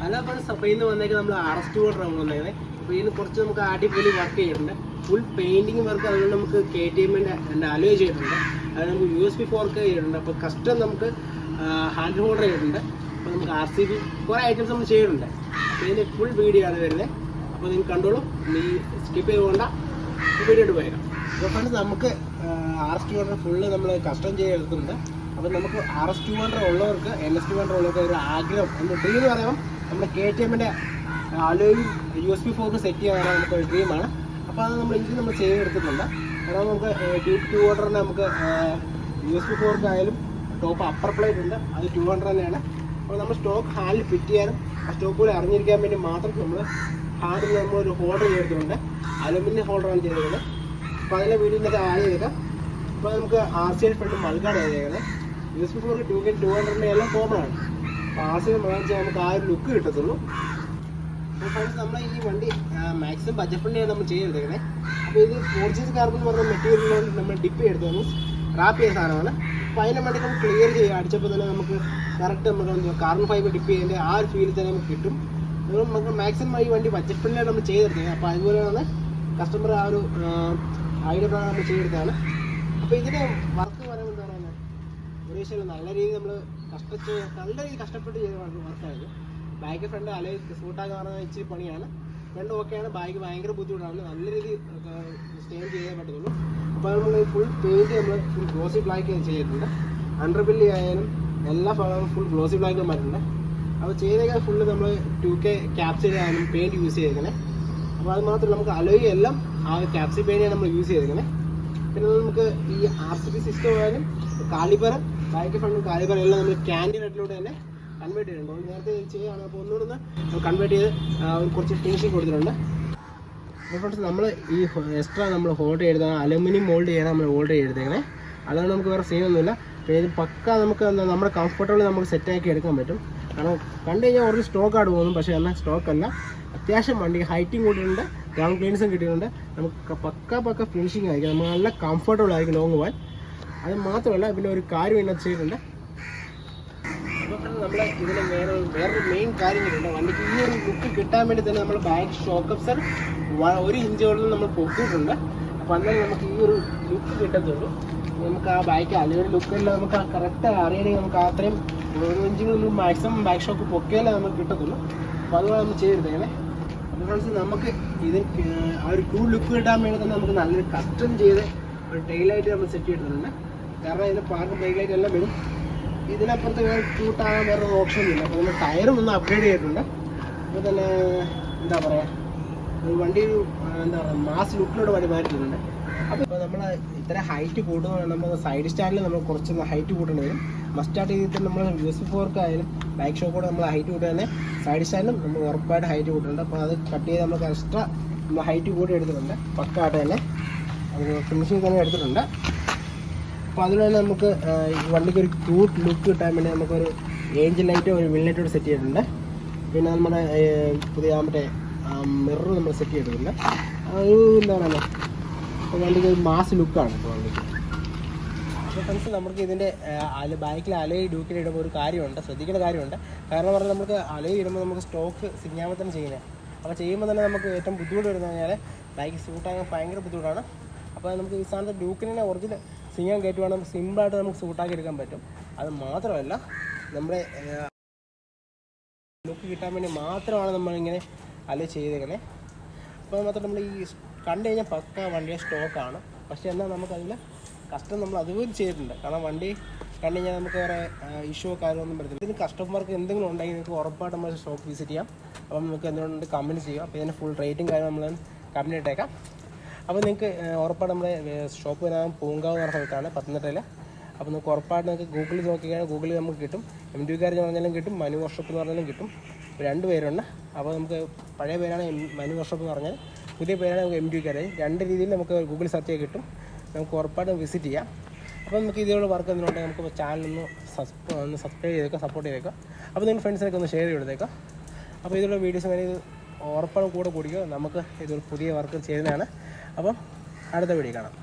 Hello friends, അപ്പോൾ ഇന്ന് വന്നേക്ക് നമ്മൾ അറസ്റ്റ് ഓർഡറാണ് വന്നേക്കുന്നത്. അപ്പോൾ ഇതിന് കുറച്ച് നമുക്ക് അടിപൊളി വർക്ക് ചെയ്തിട്ടുണ്ട്. ഫുൾ പെയിൻറ്റിങ് വർക്ക്, അതുകൊണ്ട് നമുക്ക് KTM അലോയ് ചെയ്തിട്ടുണ്ട്. അത് നമുക്ക് USB ഫോർക്ക് ചെയ്തിട്ടുണ്ട്. അപ്പോൾ കസ്റ്റം നമുക്ക് ഹാൻഡ് ഹോൾഡർ ചെയ്തിട്ടുണ്ട്. അപ്പോൾ നമുക്ക് RCB കുറേ ഐറ്റംസ് നമ്മൾ ചെയ്തിട്ടുണ്ട്. അപ്പോൾ ഇതിന് ഫുൾ വീഡിയോ ആണ് വരുന്നത്. അപ്പോൾ നിങ്ങൾ കണ്ടോളൂ, നീ സ്കിപ്പ് ചെയ്തുകൊണ്ട വീഡിയോ ഇട്ട് പോയേക്കാം. അപ്പോൾ ഫ്രണ്ട്സ്, നമുക്ക് RS200 ഫുള്ള് നമ്മൾ കസ്റ്റം ചെയ്തെടുക്കുന്നുണ്ട്. അപ്പോൾ നമുക്ക് RS200 ഉള്ളവർക്ക് NS200 ഉള്ളവർക്ക് ഒരു ആഗ്രഹം, നമ്മുടെ ഡ്രീം എന്ന് പറയുമ്പോൾ നമ്മുടെ KTM അലോയും USB ഫോർക്ക് സെറ്റ് ചെയ്യാനാണ് നമുക്കൊരു ഡ്രീമാണ്. അപ്പോൾ അത് നമ്മൾ ചെയ്തെടുക്കുന്നുണ്ട്. കാരണം നമുക്ക് 200 നമുക്ക് USB ഫോർക്ക് ആയാലും ടോപ്പ് അപ്പർ പ്ലേറ്റ് ഉണ്ട്, അത് 200 തന്നെയാണ്. അപ്പോൾ നമ്മൾ സ്റ്റോക്ക് ഹാൻഡിൽ ഫിറ്റ് ചെയ്യാനും ആ സ്റ്റോക്ക് പോലെ അറിഞ്ഞിരിക്കാൻ വേണ്ടി മാത്രം നമ്മൾ ഹാൻഡിൽ നമ്മളൊരു ഹോൾഡർ ചെയ്തിട്ടുണ്ട്. അലുമിനിയം ഹോൾഡറാണ് ചെയ്തിരിക്കുന്നത്. അപ്പോൾ അതിലെ വീഡിയോ ഇന്നത്തെ ആഡ് ചെയ്തേക്കാം. അപ്പോൾ നമുക്ക് RCL ഫ്രണ്ട് മൾക്കാണ് ചെയ്തേക്കുന്നത്. USB ഫോർക്ക് 200 എല്ലാം കോമൺ ആണ്. അപ്പോൾ RCL മൾക്കാൻ നമുക്ക് ആ ഒരു ലുക്ക് കിട്ടത്തുള്ളൂ. അപ്പോൾ ഫ്രണ്ട്സ്, നമ്മൾ ഈ വണ്ടി മാക്സിമം ബഡ്ജറ്റ് ഫ്രണ്ട്ലിയാണ് നമ്മൾ ചെയ്തെടുക്കുന്നത്. അപ്പോൾ ഇത് പോർച്ചുഗീസ് കാർബൺ എന്ന് പറഞ്ഞ മെറ്റീരിയലിനോട് നമ്മൾ ഡിപ്പ് ചെയ്തെടുത്തു റാപ്പ് ചെയ്ത സാധനമാണ്. അപ്പോൾ അതിനെ വേണ്ടി നമുക്ക് ക്ലിയർ ചെയ്യുക. അടിച്ചപ്പോൾ തന്നെ നമുക്ക് കറക്റ്റ് നമുക്ക് കാർബൺ ഫൈബർ ഡിപ്പ് ചെയ്തതിൻ്റെ ആ ഒരു ഫീൽ തന്നെ നമുക്ക് കിട്ടും. നമുക്ക് മാക്സിമം ഈ വണ്ടി ബഡ്ജറ്റ് ഫ്രണ്ട്ലിയാണ് നമ്മൾ ചെയ്തെടുത്തത്. അപ്പോൾ അതുപോലെയാണ് കസ്റ്റമർ ആ ഒരു ഐഡിയ പ്രകാരം നമ്മൾ ചെയ്തെടുത്തതാണ്. അപ്പോൾ ഇതിൻ്റെ വർക്ക് പറയുമ്പോൾ എന്താ പറയുന്നത്, ഒരു വിഷയം നല്ല രീതിയിൽ നമ്മൾ നല്ല രീതിയിൽ കഷ്ടപ്പെട്ട് ചെയ്ത വർക്കായിരുന്നു. ബാക്ക് ഫ്രണ്ട് അലോയ് സൂട്ടാന്ന് പറഞ്ഞാൽ ഇച്ചിരി പണിയാണ്. ഫ്രണ്ട് ഓക്കെയാണ്, ബാക്ക് ഭയങ്കര ബുദ്ധിമുട്ടാണ്. നല്ല രീതിയിൽ സ്റ്റെയിൻ ചെയ്യാൻ പറ്റത്തുള്ളൂ. അപ്പോൾ നമ്മൾ ഫുൾ പെയിൻറ്റ് നമ്മൾ ഫുൾ ഗ്ലോസി ബ്ലാക്ക് ചെയ്തിട്ടുണ്ട്. അണ്ടർബില്ലി ആയാലും എല്ലാ ഭാഗവും ഫുൾ ഗ്ലോസി ബ്ലാക്ക് മാറ്റിട്ടുണ്ട്. അപ്പോൾ ചെയ്തേക്കാൻ ഫുള്ള് നമ്മൾ 2K ക്യാപ്സിൽ ആയാലും പെയിൻറ്റ് യൂസ് ചെയ്തേക്കണേ. അപ്പോൾ അത് മാത്രമല്ല, നമുക്ക് അലോയ് എല്ലാം ആ ക്യാപ്സി പെയിൻറ്റാണ് നമ്മൾ യൂസ് ചെയ്തേക്കണേ. പിന്നെ നമുക്ക് ഈ RCB സിസ്റ്റം ആയാലും കാലിബർ, ബാക്ക് ഫ്രണ്ടും കാലിബർ എല്ലാം നമ്മൾ ക്യാൻഡി റെഡിലൂടെ തന്നെ കൺവേർട്ട് ചെയ്തിട്ടുണ്ട്. നേരത്തെ ചെയ്യുകയാണ്. അപ്പോൾ ഒന്നുകൂടെ കൺവേർട്ട് ചെയ്ത് കുറച്ച് ഫിനിഷിങ് കൊടുത്തിട്ടുണ്ട്. അപ്പോൾ ഫ്രണ്ട്സ്, നമ്മൾ ഈ എക്സ്ട്രാ നമ്മൾ ഹോൾഡ് ചെയ്താണ് അലുമിനിയം മോൾഡ് ചെയ്യാൻ നമ്മൾ ഹോൾഡ് ചെയ്തേക്കണേ. അതാണ് നമുക്ക് വേറെ സീനൊന്നുമില്ല. പിന്നെ ഇത് പക്ക നമുക്ക് നമ്മുടെ കംഫർട്ടബിൾ നമുക്ക് സെറ്റാക്കി എടുക്കാൻ പറ്റും. കാരണം കണ്ടു കഴിഞ്ഞാൽ ഒരു സ്റ്റോക്ക് ആയിട്ട് പോകുന്നു, പക്ഷേ എന്നാൽ സ്റ്റോക്കല്ല. അത്യാവശ്യം വണ്ടി ഹൈറ്റിങ് കൂട്ടിയിട്ടുണ്ട്, ഗ്രൗണ്ട് ക്ലീൻസും കിട്ടിയിട്ടുണ്ട്. നമുക്ക് പക്ക ഫിനിഷിങ് ആയിരിക്കും. നമുക്ക് നല്ല കംഫർട്ടബിൾ ആയിരിക്കും ലോങ് പോകാൻ. അത് മാത്രമല്ല, പിന്നെ ഒരു കാര്യം ഇതിനകത്ത് ചെയ്തിട്ടുണ്ട്. അപ്പോൾ നമ്മൾ ഇതിന് വേറൊരു മെയിൻ കാര്യങ്ങളുണ്ട്. വണ്ടിക്ക് ഈ ഒരു ലുക്ക് കിട്ടാൻ വേണ്ടി തന്നെ നമ്മൾ ബാക്ക് ഷോക്ക് അബ്സർ 1 ഇഞ്ചോളം നമ്മൾ പൊക്കിയിട്ടുണ്ട്. അപ്പോൾ അന്നേരം നമുക്ക് ഈ ഒരു ലുക്ക് കിട്ടത്തുള്ളൂ. നമുക്ക് ആ ബാക്ക് അലോയുടെ ലുക്കെല്ലാം നമുക്ക് കറക്റ്റ് അറിയണമെങ്കിൽ നമുക്ക് അത്രയും 1 ഇഞ്ചിനുള്ളിൽ മാക്സിമം ബാക്ക് ഷോക്ക് പൊക്കിയാലേ നമുക്ക് കിട്ടത്തുള്ളൂ. അപ്പോൾ അതുപോലെ നമ്മൾ ചെയ്തെടുത്തേക്കണേ. അപ്പോൾ ഫ്രണ്ട്സ്, നമുക്ക് ഇത് ആ ഒരു കൂൾ ലുക്ക് കിട്ടാൻ വേണ്ടി തന്നെ നമുക്ക് നല്ലൊരു കസ്റ്റം ചെയ്ത് ഒരു ടെയിലായിട്ട് നമ്മൾ സെറ്റ് ചെയ്തിട്ടുണ്ട്. കാരണം ഇതിന് പാർക്കും ബ്രേക്ക് ലൈറ്റ് എല്ലാം വരും. ഇതിനപ്പുറത്ത് വേറെ കൂട്ടാകാൻ വേറെ ഓപ്ഷനൊന്നുമില്ല. അപ്പോൾ നമ്മൾ ടയറും ഒന്ന് അപ്ഗ്രേഡ് ചെയ്തിട്ടുണ്ട്. അപ്പോൾ തന്നെ എന്താ പറയുക, ഒരു വണ്ടി എന്താ പറയുക മാസ് ലുക്കിലൂടെ വണ്ടി മാറ്റിയിട്ടുണ്ട്. അപ്പോൾ നമ്മൾ ഇത്ര ഹൈറ്റ് കൂട്ടുമ്പോൾ നമ്മൾ സൈഡ് സ്റ്റാൻഡിൽ നമ്മൾ കുറച്ച് ഹൈറ്റ് കൂട്ടേണ്ടി വരും. മസ്റ്റാർട്ട് ചെയ്തിട്ട് നമ്മൾ USB ഫോർക്ക് ആയാലും ബാക്ക് ഷോക്കോടെ നമ്മൾ ഹൈറ്റ് കൂട്ടുക തന്നെ സൈഡ് സ്റ്റാൻഡിലും നമ്മൾ ഉറപ്പായിട്ട് ഹൈറ്റ് കൂട്ടുന്നുണ്ട്. അപ്പോൾ അത് കട്ട് ചെയ്ത് നമുക്ക് എക്സ്ട്രാ നമ്മൾ ഹൈറ്റ് കൂട്ടി എടുത്തിട്ടുണ്ട്. പക്കായിട്ട് തന്നെ അത് ഫിനിഷിങ് തന്നെ എടുത്തിട്ടുണ്ട്. അപ്പോൾ അതുപോലെ നമുക്ക് ഈ വണ്ടിക്ക് ഒരു ക്യൂട്ട് ലുക്ക് കിട്ടാൻ വേണ്ടി നമുക്കൊരു ഏഞ്ചൽ ലൈറ്റ് ഒരു വിൽ ലൈറ്റോട് സെറ്റ് ചെയ്തിട്ടുണ്ട്. പിന്നെ നമ്മുടെ പുതിയ മറ്റേ മിറർ നമ്മൾ സെറ്റ് ചെയ്തിട്ടുണ്ട്. ഒരു എന്താ പറയുക, അപ്പോൾ വണ്ടിക്ക് ഒരു മാസ് ലുക്കാണ് ഇപ്പോൾ വണ്ടിക്ക്. അപ്പോൾ ഫ്രണ്ട്സ്, നമുക്ക് ഇതിൻ്റെ ബാക്കിൽ അലോയ് ഡ്യൂക്കിൽ ഇടുമ്പോൾ ഒരു കാര്യമുണ്ട്, ശ്രദ്ധിക്കേണ്ട കാര്യമുണ്ട്. കാരണം പറഞ്ഞാൽ നമുക്ക് അലോയ് ഇടുമ്പോൾ നമുക്ക് സ്റ്റോക്ക് സിഗ്നാമ തന്നെ ചെയ്യുന്നത്. അപ്പോൾ ചെയ്യുമ്പോൾ തന്നെ നമുക്ക് ഏറ്റവും ബുദ്ധിമുട്ട് വരുന്നത് കഴിഞ്ഞാൽ ബൈക്ക് സൂട്ടാകാൻ ഭയങ്കര ബുദ്ധിമുട്ടാണ്. അപ്പോൾ നമുക്ക് ഈ സാധനത്തെ ഡ്യൂക്കിനെ ഒറിജിനൽ സിംഗാൻ കയറ്റുവാണെങ്കിൽ നമുക്ക് സിമ്പിളായിട്ട് നമുക്ക് സൂട്ടാക്കി എടുക്കാൻ പറ്റും. അത് മാത്രമല്ല, നമ്മുടെ ലുക്ക് കിട്ടാൻ വേണ്ടി മാത്രമാണ് നമ്മളിങ്ങനെ അലോയ് ചെയ്തേക്കുന്നത്. അപ്പോൾ മാത്രം നമ്മൾ ഈ കണ്ടു കഴിഞ്ഞാൽ പക്ക വണ്ടിയുടെ സ്റ്റോക്കാണ്. പക്ഷേ എന്നാൽ നമുക്കതിൽ കസ്റ്റം നമ്മൾ അതുപോലെ ചെയ്തിട്ടുണ്ട്. കാരണം വണ്ടി കണ്ടു കഴിഞ്ഞാൽ നമുക്ക് വേറെ ഇഷ്യൂ കാര്യമൊന്നും പറ്റത്തില്ല. ഇതിന് കസ്റ്റമർക്ക് എന്തെങ്കിലും ഉണ്ടെങ്കിൽ നിങ്ങൾക്ക് ഉറപ്പായിട്ട് നമ്മൾ ഷോപ്പ് വിസിറ്റ് ചെയ്യാം. അപ്പം നമുക്ക് എന്തുകൊണ്ട് കമൻറ്റ് ചെയ്യാം. അപ്പോൾ ഇതിൻ്റെ ഫുൾ റേറ്റും കാര്യം നമ്മൾ കമൻറ്റ് ഇട്ടേക്കാം. അപ്പോൾ നിങ്ങൾക്ക് ഉറപ്പായിട്ട് നമ്മുടെ ഷോപ്പ് വരാൻ പൂങ്കാവ് എന്ന സ്ഥലത്താണ്, പത്തനംതിട്ടയിൽ. അപ്പോൾ നിങ്ങൾക്ക് ഉറപ്പായിട്ട് നിങ്ങൾക്ക് ഗൂഗിളിൽ നോക്കിക്കഴിഞ്ഞാൽ ഗൂഗിളിൽ നമുക്ക് കിട്ടും. MD ഗാരേജ് എന്ന് പറഞ്ഞാലും കിട്ടും, മനു വർക്ക്ഷോപ്പ് എന്ന് പറഞ്ഞാലും കിട്ടും. 2 പേരുണ്ട്. അപ്പോൾ നമുക്ക് പഴയ പേരാണ് മനു വർക്ക്ഷോപ്പ് എന്ന് പറഞ്ഞാൽ, പുതിയ പേരാണ് നമുക്ക് MD ഗാരേജ്. 2 രീതിയിൽ നമുക്ക് ഗൂഗിൾ സെർച്ച് ചെയ്ത് കിട്ടും. നമുക്ക് ഉറപ്പായിട്ടും വിസിറ്റ് ചെയ്യാം. അപ്പോൾ നമുക്ക് ഇതിലുള്ള വർക്ക് എന്തുകൊണ്ടെങ്കിൽ നമുക്ക് ചാനലൊന്ന് സബ്സ്ക്രൈബ് ചെയ്തേക്കാം, സപ്പോർട്ട് ചെയ്തേക്കാം. അപ്പോൾ നിങ്ങൾ ഫ്രണ്ട്സിനൊക്കെ ഒന്ന് ഷെയർ ചെയ്തേക്കാം. അപ്പോൾ ഇതിലുള്ള വീഡിയോസ് വേണ്ടി ഉറപ്പാണ് കൂടെ കൂടിക്കുക. നമുക്ക് ഇതൊരു പുതിയ വർക്ക് ചെയ്യുന്നതാണ്. അപ്പം അടുത്ത വീഡിയോ കാണാം.